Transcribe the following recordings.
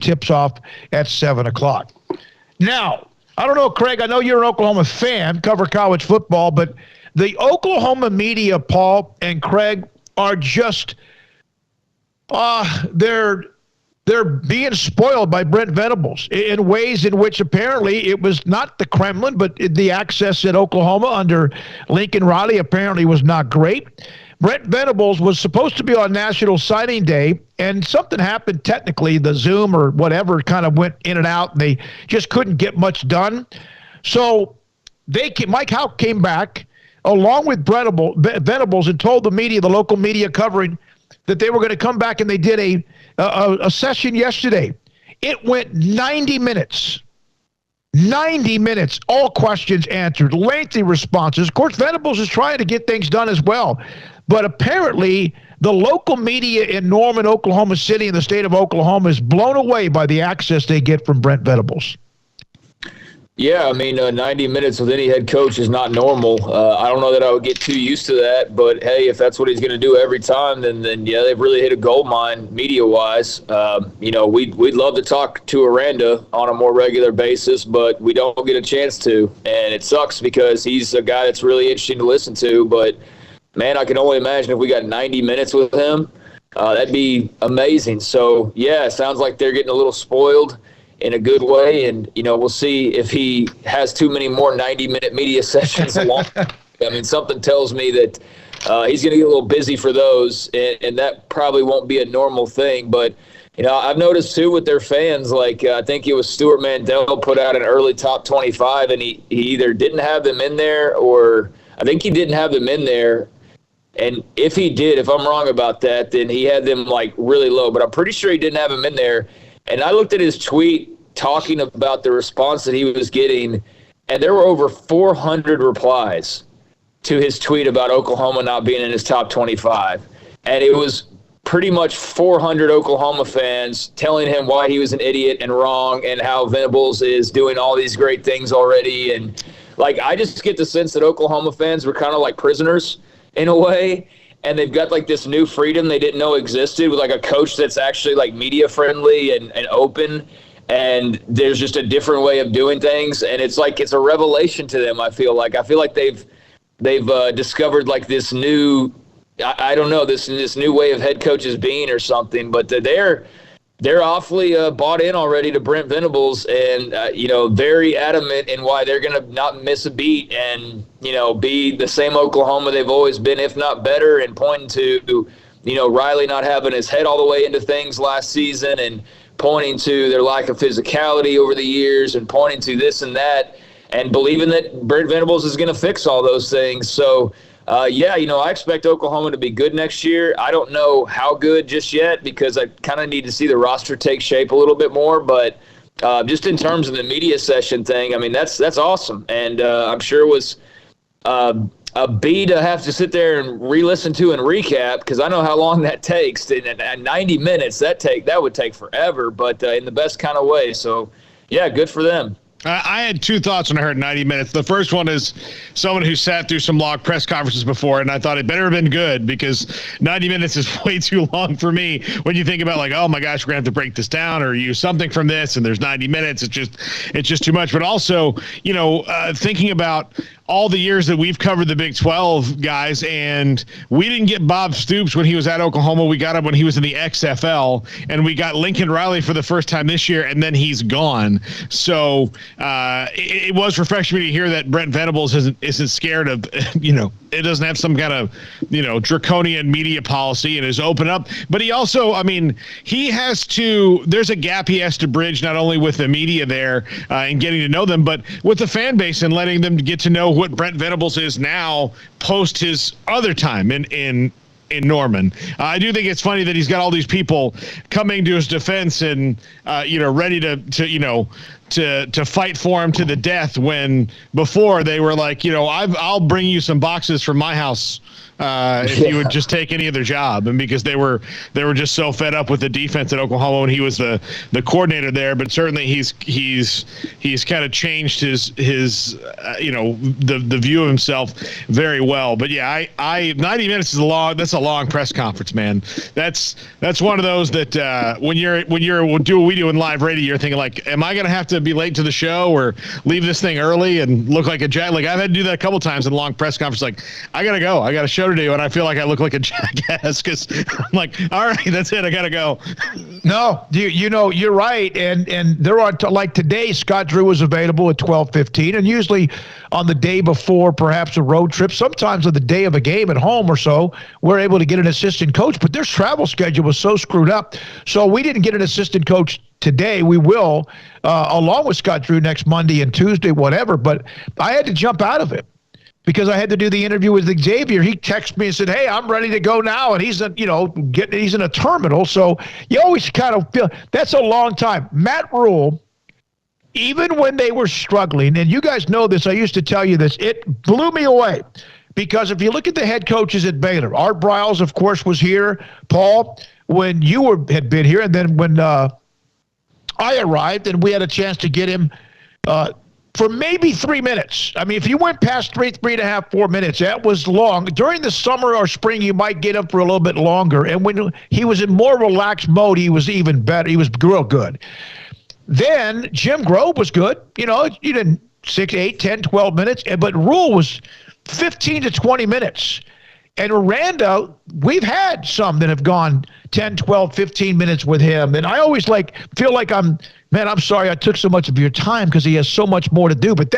tips off at 7 o'clock. Now, I don't know, Craig, I know you're an Oklahoma fan, cover college football, but the Oklahoma media, Paul and Craig, are just, they're being spoiled by Brent Venables in ways in which apparently it was not the Kremlin, but the access at Oklahoma under Lincoln Riley apparently was not great. Brent Venables was supposed to be on National Signing Day, and something happened technically. The Zoom or whatever kind of went in and out, and they just couldn't get much done. So Mike Houck came back along with Venables and told the media, the local media covering, that they were going to come back, and they did a session yesterday. It went 90 minutes. 90 minutes, all questions answered, lengthy responses. Of course, Venables is trying to get things done as well. But apparently, the local media in Norman, Oklahoma City, in the state of Oklahoma, is blown away by the access they get from Brent Venables. Yeah, I mean, 90 minutes with any head coach is not normal. I don't know that I would get too used to that, but hey, if that's what he's going to do every time, then yeah, they've really hit a gold mine media-wise. We'd love to talk to Aranda on a more regular basis, but we don't get a chance to, and it sucks because he's a guy that's really interesting to listen to. But man, I can only imagine if we got 90 minutes with him, that'd be amazing. So yeah, it sounds like they're getting a little spoiled in a good way, and we'll see if he has too many more 90-minute media sessions along. I mean, something tells me that he's going to get a little busy for those, and that probably won't be a normal thing. But I've noticed too with their fans, like I think it was Stuart Mandel put out an early top 25, and he either didn't have them in there, or I think he didn't have them in there. And if he did, if I'm wrong about that, then he had them like really low. But I'm pretty sure he didn't have them in there. And I looked at his tweet talking about the response that he was getting, and there were over 400 replies to his tweet about Oklahoma not being in his top 25. And it was pretty much 400 Oklahoma fans telling him why he was an idiot and wrong, and how Venables is doing all these great things already. And like, I just get the sense that Oklahoma fans were kind of like prisoners in a way. And they've got like this new freedom they didn't know existed, with like a coach that's actually like media friendly and open. And there's just a different way of doing things. And it's like, it's a revelation to them. I feel like they've discovered like this new, I don't know, this new way of head coaches being or something, but they're awfully bought in already to Brent Venables, and very adamant in why they're going to not miss a beat and be the same Oklahoma they've always been, if not better, and pointing to Riley not having his head all the way into things last season, and pointing to their lack of physicality over the years, and pointing to this and that, and believing that Brent Venables is going to fix all those things. So I expect Oklahoma to be good next year. I don't know how good just yet, because I kind of need to see the roster take shape a little bit more. But just in terms of the media session thing, I mean, that's awesome. And I'm sure it was a B to have to sit there and re-listen to and recap, because I know how long that takes. And 90 minutes, that would take forever, but in the best kind of way. So, yeah, good for them. I had two thoughts when I heard 90 minutes. The first one is someone who sat through some long press conferences before, and I thought it better have been good, because 90 minutes is way too long for me when you think about like, oh my gosh, we're gonna have to break this down or use something from this, and there's 90 minutes. It's just too much. But also, thinking about all the years that we've covered the Big 12, guys, and we didn't get Bob Stoops when he was at Oklahoma. We got him when he was in the XFL, and we got Lincoln Riley for the first time this year, and then he's gone. So it was refreshing to hear that Brent Venables isn't scared of, it doesn't have some kind of, draconian media policy and is open up. But he also, there's a gap he has to bridge, not only with the media there and getting to know them, but with the fan base and letting them get to know what Brent Venables is now post his other time in Norman. I do think it's funny that he's got all these people coming to his defense and ready to to fight for him to the death, when before they were like, I'll bring you some boxes from my house if you would just take any other job. And because they were just so fed up with the defense at Oklahoma when he was the coordinator there. But certainly he's kind of changed his the view of himself very well. But yeah, I 90 minutes is that's a long press conference, man. That's one of those that when we do in live radio, you're thinking like, am I going to have to be late to the show or leave this thing early and look like a jack? Like I've had to do that a couple times in a long press conference. Like I got to go. I got a show to do, and I feel like I look like a jackass because I'm like, all right, that's it. I got to go. No, you're right. And there are, like today, Scott Drew was available at 12:15, and usually on the day before perhaps a road trip, sometimes on the day of a game at home or so, we're able to get an assistant coach, but their travel schedule was so screwed up. So we didn't get an assistant coach today. We will, along with Scott Drew next Monday and Tuesday, whatever, but I had to jump out of it because I had to do the interview with Xavier. He texted me and said, hey, I'm ready to go now. And he's in a terminal. So you always kind of feel that's a long time. Matt Rule, even when they were struggling, and you guys know this, I used to tell you this, it blew me away. Because if you look at the head coaches at Baylor, Art Briles, of course, was here. Paul, when you had been here, and then when I arrived and we had a chance to get him for maybe 3 minutes. I mean, if you went past 3.5, 4 minutes, that was long. During the summer or spring, you might get him for a little bit longer. And when he was in more relaxed mode, he was even better. He was real good. Then Jim Grove was good. You didn't 6, 8, 10, 12 minutes. But Rule was 15 to 20 minutes. And Aranda, we've had some that have gone 10, 12, 15 minutes with him. And I always feel like I'm sorry I took so much of your time because he has so much more to do. But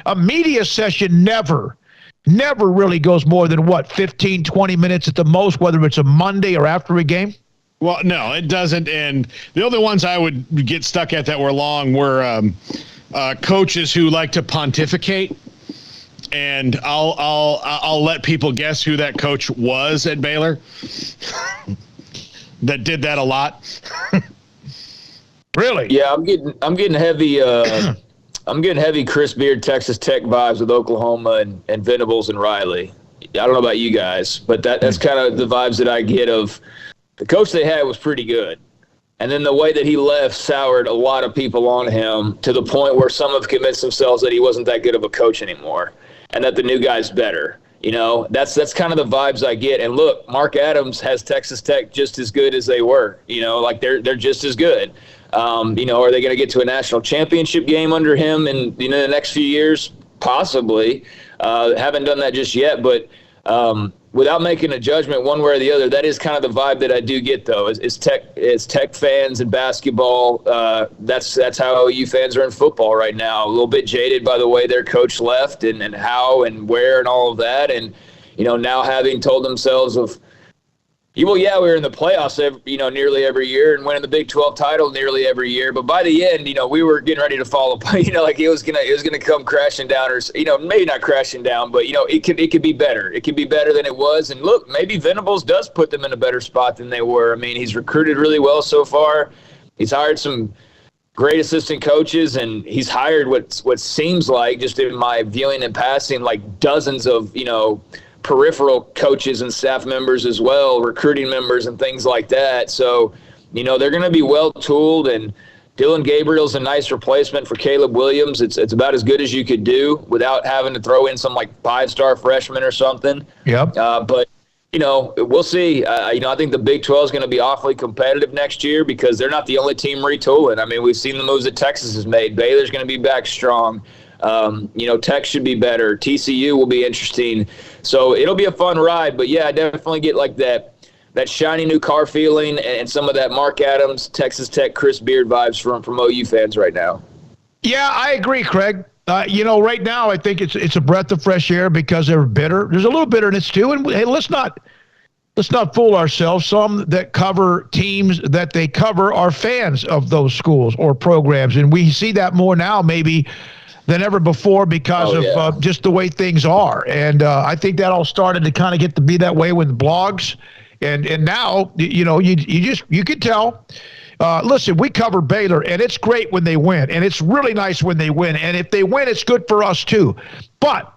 a media session never really goes more than 15, 20 minutes at the most, whether it's a Monday or after a game? Well, no, it doesn't. And the other ones I would get stuck at that were long were coaches who like to pontificate. And I'll let people guess who that coach was at Baylor that did that a lot. Really? Yeah, I'm getting heavy. I'm getting heavy Chris Beard, Texas Tech vibes with Oklahoma and Venables and Riley. I don't know about you guys, but that's kind of the vibes that I get of the coach they had was pretty good. And then the way that he left soured a lot of people on him to the point where some have convinced themselves that he wasn't that good of a coach anymore and that the new guy's better. That's kind of the vibes I get. And look, Mark Adams has Texas Tech just as good as they were. They're just as good. Are they going to get to a national championship game under him in the next few years? Possibly. Haven't done that just yet, but without making a judgment one way or the other, that is kind of the vibe that I do get, though. Is Tech fans and basketball. That's how OU fans are in football right now. A little bit jaded by the way their coach left and how and where and all of that, and now having told themselves of. Well, yeah, we were in the playoffs, nearly every year and winning the Big 12 title nearly every year. But by the end, we were getting ready to fall apart. It was gonna come crashing down, or maybe not crashing down, but it could be better. It could be better than it was. And look, maybe Venables does put them in a better spot than they were. I mean, he's recruited really well so far. He's hired some great assistant coaches, and he's hired what seems like, just in my viewing and passing, like dozens of peripheral coaches and staff members as well, recruiting members and things like that. So, they're going to be well-tooled, and Dylan Gabriel's a nice replacement for Caleb Williams. It's about as good as you could do without having to throw in some 5-star freshman or something. Yep. But, we'll see. I think the Big 12 is going to be awfully competitive next year because they're not the only team retooling. I mean, we've seen the moves that Texas has made. Baylor's going to be back strong. Tech should be better. TCU will be interesting. So it'll be a fun ride. But, yeah, I definitely get that shiny new car feeling and some of that Mark Adams, Texas Tech, Chris Beard vibes from OU fans right now. Yeah, I agree, Craig. Right now I think it's a breath of fresh air because they're bitter. There's a little bitterness, too. And, hey, let's not fool ourselves. Some that cover teams that they cover are fans of those schools or programs. And we see that more now maybe than ever before because of just the way things are. And I think that all started to kind of get to be that way with blogs. And now, you could tell. listen, we cover Baylor, and it's great when they win, and it's really nice when they win. And if they win, it's good for us too. But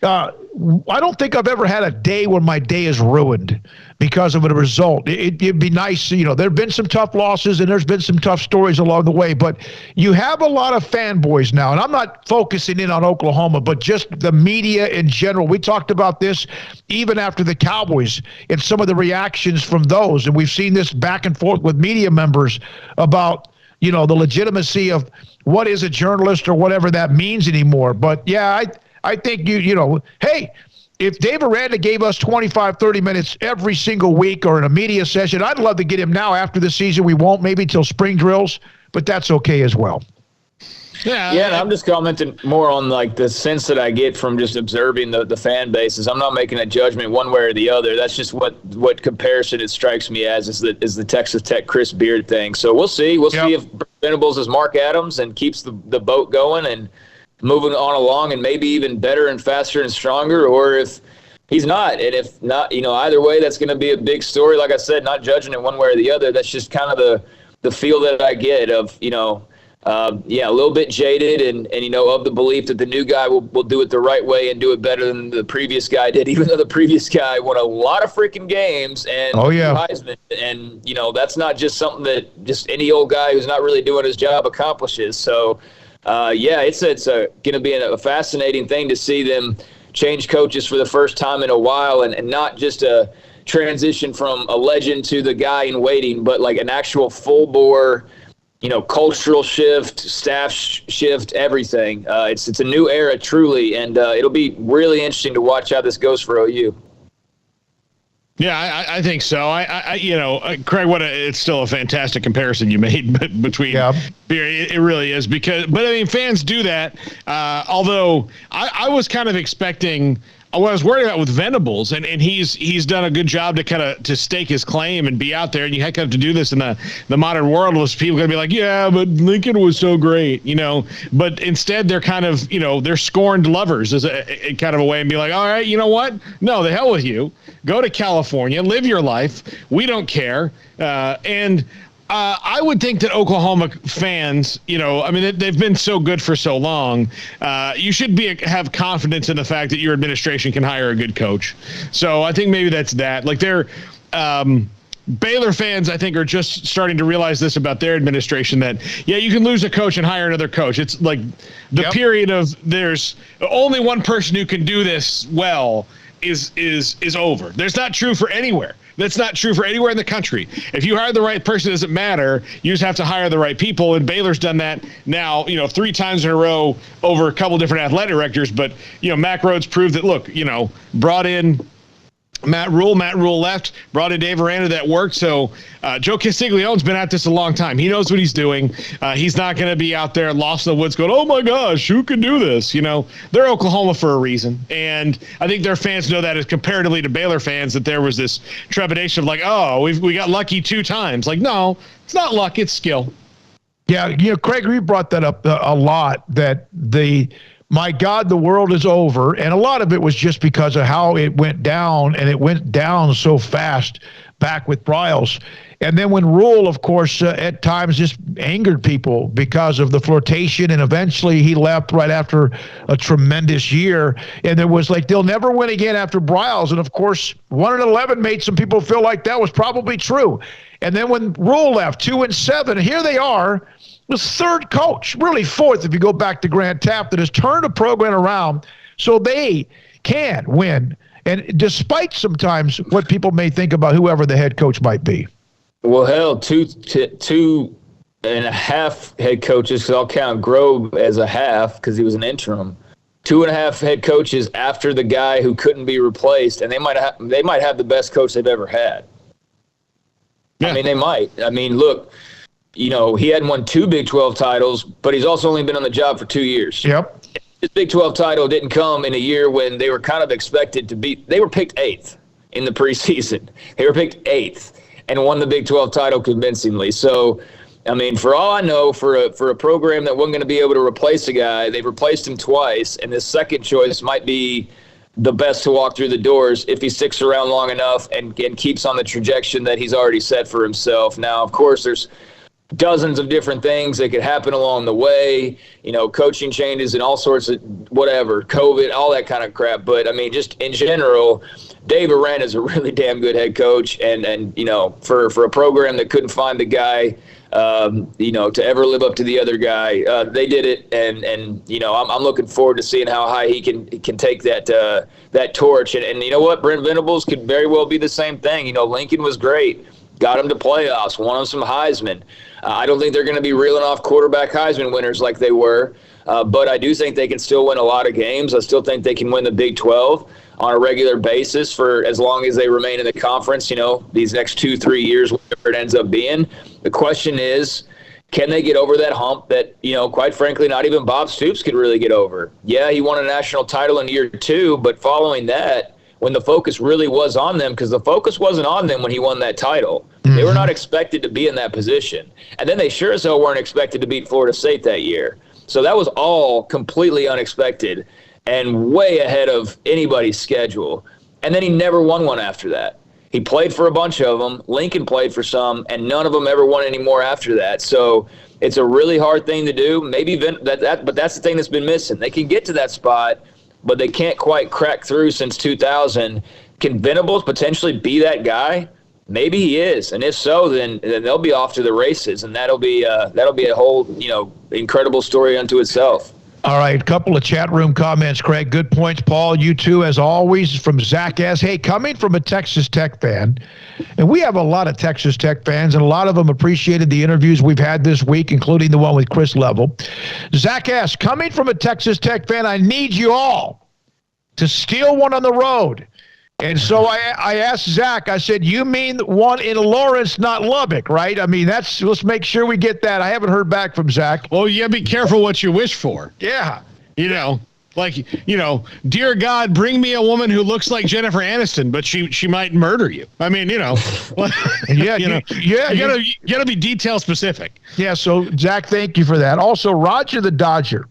I don't think I've ever had a day when my day is ruined because of a result. It'd be nice, there have been some tough losses and there's been some tough stories along the way, but you have a lot of fanboys now, and I'm not focusing in on Oklahoma, but just the media in general. We talked about this even after the Cowboys and some of the reactions from those, and we've seen this back and forth with media members about the legitimacy of what is a journalist or whatever that means anymore. But yeah, I think hey, if Dave Aranda gave us 25, 30 minutes every single week or in a media session, I'd love to get him now after the season. We won't, maybe till spring drills, but that's okay as well. Yeah, and I'm just commenting more on like the sense that I get from just observing the fan bases. I'm not making a judgment one way or the other. That's just what comparison it strikes me as is the Texas Tech Chris Beard thing. So we'll see. We'll see if Venables is Mark Adams and keeps the boat going and moving on along and maybe even better and faster and stronger, or if he's not. And if not, either way, that's going to be a big story. Like I said, not judging it one way or the other. That's just kind of the feel that I get of, a little bit jaded and of the belief that the new guy will do it the right way and do it better than the previous guy did, even though the previous guy won a lot of freaking games and Heisman. And, that's not just something that just any old guy who's not really doing his job accomplishes. So, it's going to be a fascinating thing to see them change coaches for the first time in a while, and not just a transition from a legend to the guy in waiting, but like an actual full bore, cultural shift, staff shift, everything. It's a new era truly, and it'll be really interesting to watch how this goes for OU. Yeah, I think so. Craig, it's still a fantastic comparison you made between. Yeah. It really is fans do that. Although I was kind of expecting. What I was worried about with Venables, and he's done a good job to stake his claim and be out there. And you have to do this in the modern world. Was people going to be like, yeah, but Lincoln was so great, But instead, they're kind of they're scorned lovers as a kind of a way, and be like, all right, you know what? No, the hell with you. Go to California, live your life. We don't care. I would think that Oklahoma fans, they've been so good for so long. You should have confidence in the fact that your administration can hire a good coach. So I think maybe that's that. Like Baylor fans, I think, are just starting to realize this about their administration, that, you can lose a coach and hire another coach. It's like the period of there's only one person who can do this well is over. That's not true for anywhere. That's not true for anywhere in the country. If you hire the right person, it doesn't matter. You just have to hire the right people. And Baylor's done that now, 3 times in a row over a couple different athletic directors. But, Mack Rhodes proved that, look, brought in Matt Rule left, brought in Dave Aranda, that worked. So Joe Castiglione's been at this a long time. He knows what he's doing. He's not going to be out there lost in the woods going, oh my gosh, who can do this? They're Oklahoma for a reason. And I think their fans know that, as comparatively to Baylor fans, that there was this trepidation of like, oh, we got lucky 2 times. Like, no, it's not luck, it's skill. Yeah, Craig, you brought that up a lot, that my God, the world is over. And a lot of it was just because of how it went down, and it went down so fast back with Bryles. And then when Rule, of course, at times just angered people because of the flirtation, and eventually he left right after a tremendous year. And there was like, they'll never win again after Bryles. And of course, 1-11 made some people feel like that was probably true. And then when Rule left, 2-7, here they are, the 3rd coach, really 4th if you go back to Grant Taft, that has turned a program around so they can win. And despite sometimes what people may think about whoever the head coach might be. Well, hell, 2.5 head coaches, because I'll count Grobe as a half because he was an interim. 2.5 head coaches after the guy who couldn't be replaced, and they might have the best coach they've ever had. Yeah. They might. Look, he hadn't won 2 Big 12 titles, but he's also only been on the job for 2 years. Yep. His Big 12 title didn't come in a year when they were kind of expected to be. They were picked 8th in the preseason. They were picked 8th and won the Big 12 title convincingly. So, for all I know, for a program that wasn't going to be able to replace a guy, they've replaced him twice, and this second choice might be the best to walk through the doors if he sticks around long enough and keeps on the trajectory that he's already set for himself. Now, of course, there's dozens of different things that could happen along the way, coaching changes and all sorts of whatever, COVID, all that kind of crap. But I mean, just in general, Dave Aranda is a really damn good head coach. And for a program that couldn't find the guy, to ever live up to the other guy, they did it. And I'm looking forward to seeing how high he can take that torch. And you know what? Brent Venables could very well be the same thing. Lincoln was great. Got him to playoffs, won him some Heisman. I don't think they're going to be reeling off quarterback Heisman winners like they were, but I do think they can still win a lot of games. I still think they can win the Big 12 on a regular basis for as long as they remain in the conference, these next 2-3 years, whatever it ends up being. The question is, can they get over that hump that, quite frankly, not even Bob Stoops could really get over? Yeah, he won a national title in year 2, but following that, when the focus really was on them, because the focus wasn't on them when he won that title. Mm-hmm. They were not expected to be in that position. And then they sure as hell weren't expected to beat Florida State that year. So that was all completely unexpected and way ahead of anybody's schedule. And then he never won one after that. He played for a bunch of them. Lincoln played for some, and none of them ever won any more after that. So it's a really hard thing to do. Maybe but that's the thing that's been missing. They can get to that spot, but they can't quite crack through since 2000. Can Venables potentially be that guy? Maybe he is, and if so, then they'll be off to the races, and that'll be a whole incredible story unto itself. All right, a couple of chat room comments, Craig. Good points, Paul. You too, as always, from Zach S. Hey, coming from a Texas Tech fan, and we have a lot of Texas Tech fans, and a lot of them appreciated the interviews we've had this week, including the one with Chris Level. Zach S., coming from a Texas Tech fan, I need you all to steal one on the road. And so I asked Zach, I said, you mean one in Lawrence, not Lubbock, right? I mean, let's make sure we get that. I haven't heard back from Zach. Well, you gotta be careful what you wish for. Yeah. Dear God, bring me a woman who looks like Jennifer Aniston, but she might murder you. I mean, you gotta be detail specific. Yeah. So Zach, thank you for that. Also, Roger the Dodger.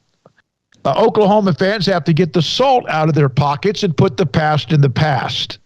Oklahoma fans have to get the salt out of their pockets and put the past in the past.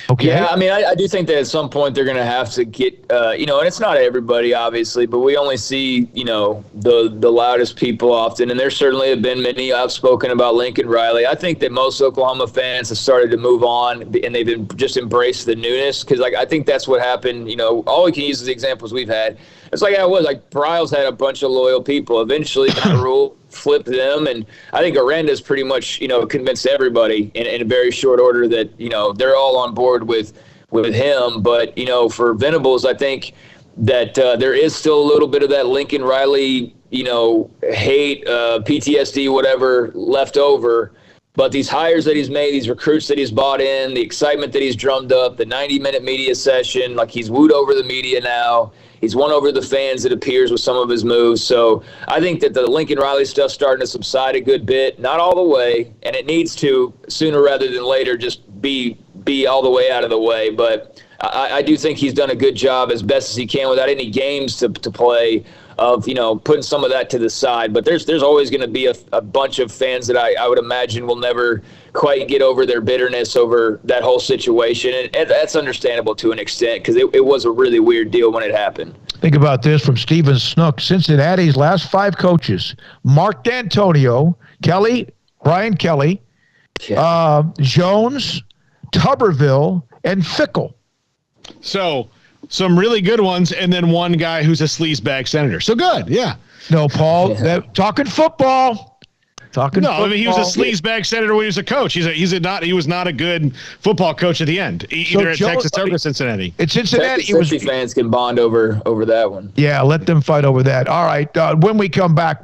Okay. Yeah, I mean, I do think that at some point they're going to have to get, and it's not everybody, obviously, but we only see, the loudest people often, and there certainly have been many outspoken about Lincoln Riley. I think that most Oklahoma fans have started to move on, and they've just embraced the newness, because, I think that's what happened. All we can use is the examples we've had. It's like how it was. Like, Bryles had a bunch of loyal people. Eventually, the rule flipped them, and I think Aranda's pretty much, convinced everybody in a very short order that, they're all on board with him. But, for Venables, I think that there is still a little bit of that Lincoln Riley, hate, PTSD, whatever, left over. But these hires that he's made, these recruits that he's bought in, the excitement that he's drummed up, the 90-minute media session, like he's wooed over the media now. He's won over the fans, it appears, with some of his moves. So I think that the Lincoln Riley stuff's starting to subside a good bit. Not all the way, and it needs to, sooner rather than later, just be all the way out of the way. But I do think he's done a good job as best as he can without any games to play of, putting some of that to the side. But there's always going to be a bunch of fans that I would imagine will never quite get over their bitterness over that whole situation. And that's understandable to an extent, because it was a really weird deal when it happened. Think about this from Stephen Snook. Cincinnati's last 5 coaches: Mark D'Antonio, Brian Kelly, Jones, Tuberville, and Fickle. So some really good ones, and then one guy who's a sleazebag senator. So good, yeah. No, Paul, talking football. I mean, he was a sleazebag senator when he was a coach. He was not a good football coach at the end, either at Texas Tech or Cincinnati. At Cincinnati, Texas fans can bond over that one. Yeah, let them fight over that. All right, when we come back.